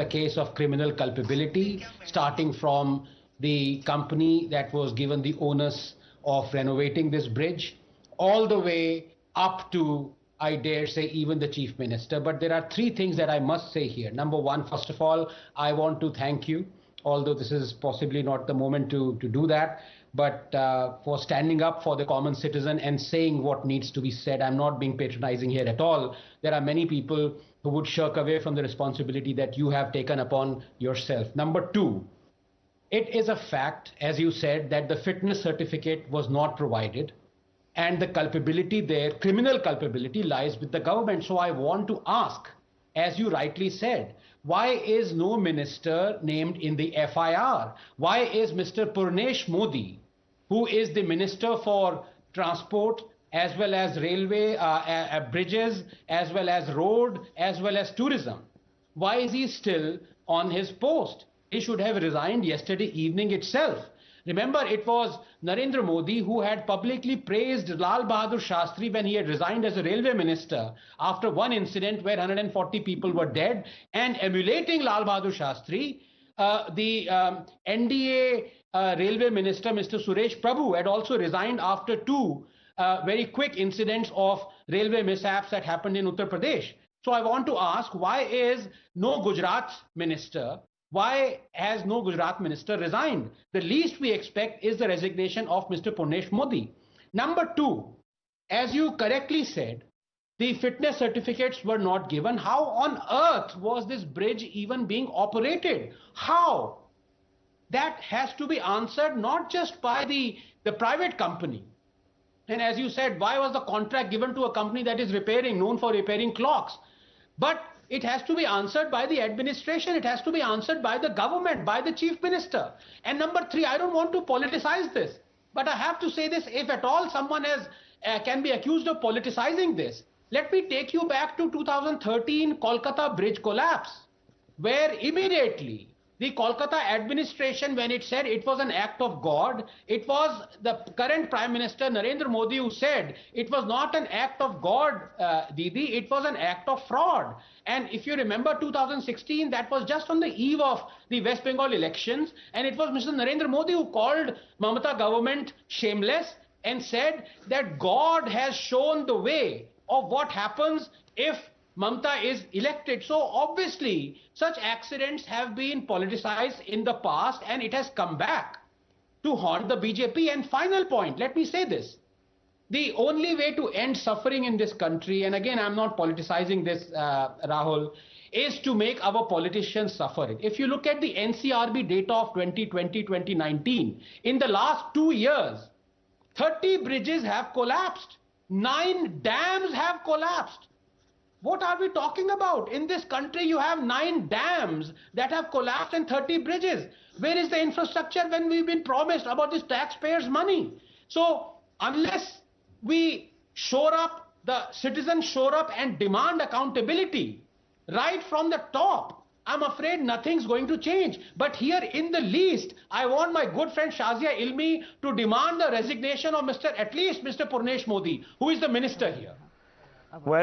a case of criminal culpability, starting from the company that was given the onus of renovating this bridge, all the way up to, I dare say, even the chief minister. But there are three things that I must say here. Number one, first of all, I want to thank you, although this is possibly not the moment to do that, but for standing up for the common citizen and saying what needs to be said. I'm not being patronizing here at all. There are many people who would shirk away from the responsibility that you have taken upon yourself. Number two, it is a fact, as you said, that the fitness certificate was not provided, and the culpability there, criminal culpability, lies with the government. So I want to ask, as you rightly said, why is no minister named in the FIR? Why is Mr. Purnesh Modi, who is the Minister for Transport, as well as railway, bridges, as well as road, as well as tourism, why is he still on his post? He should have resigned yesterday evening itself. Remember, it was Narendra Modi who had publicly praised Lal Bahadur Shastri when he had resigned as a railway minister after one incident where 140 people were dead, and emulating Lal Bahadur Shastri, the NDA railway minister, Mr. Suresh Prabhu, had also resigned after two very quick incidents of railway mishaps that happened in Uttar Pradesh. So I want to ask, why is no Gujarat minister? Why has no Gujarat minister resigned? The least we expect is the resignation of Mr. Purnesh Modi. Number two, as you correctly said, the fitness certificates were not given. How on earth was this bridge even being operated? How? That has to be answered not just by the private company. And as you said, why was the contract given to a company that is known for repairing clocks? But it has to be answered by the administration. It has to be answered by the government, by the chief minister. And number three, I don't want to politicize this, but I have to say this, if at all someone can be accused of politicizing this, let me take you back to 2013 Kolkata bridge collapse, where immediately the Kolkata administration, when it said it was an act of God, it was the current Prime Minister Narendra Modi who said it was not an act of God, Didi, it was an act of fraud. And if you remember 2016, that was just on the eve of the West Bengal elections, and it was Mr. Narendra Modi who called Mamata government shameless and said that God has shown the way of what happens if Mamata is elected. So obviously such accidents have been politicized in the past, and it has come back to haunt the BJP. And final point, let me say this. The only way to end suffering in this country, and again I'm not politicizing this, Rahul, is to make our politicians suffer it. If you look at the NCRB data of 2020-2019, in the last 2 years, 30 bridges have collapsed, 9 dams have collapsed. What are we talking about? In this country, you have 9 dams that have collapsed and 30 bridges. Where is the infrastructure when we've been promised about this taxpayers' money? So unless we shore up, the citizens shore up and demand accountability right from the top, I'm afraid nothing's going to change. But here in the least, I want my good friend Shazia Ilmi to demand the resignation of at least Mr. Purnesh Modi, who is the minister here. Well,